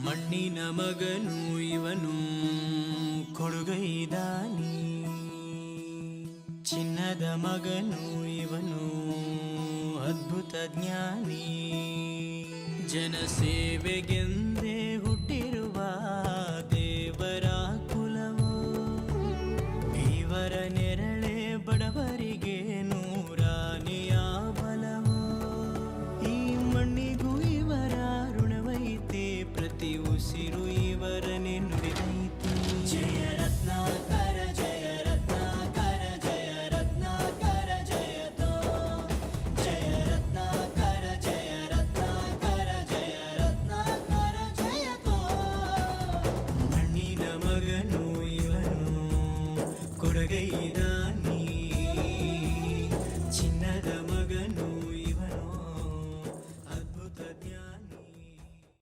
ಮಣ್ಣಿನ ಮಗನು ಇವನು ಕೊಡುಗೈದಾನಿ, ಚಿನ್ನದ ಮಗನು ಇವನು ಅದ್ಭುತ ಜ್ಞಾನಿ. ಜನಸೇವೆಗೆಂದೇ ಹುಟ್ಟಿರುವ ದೇವರ ಕುಲವೋ, ಇವರ ನೆರ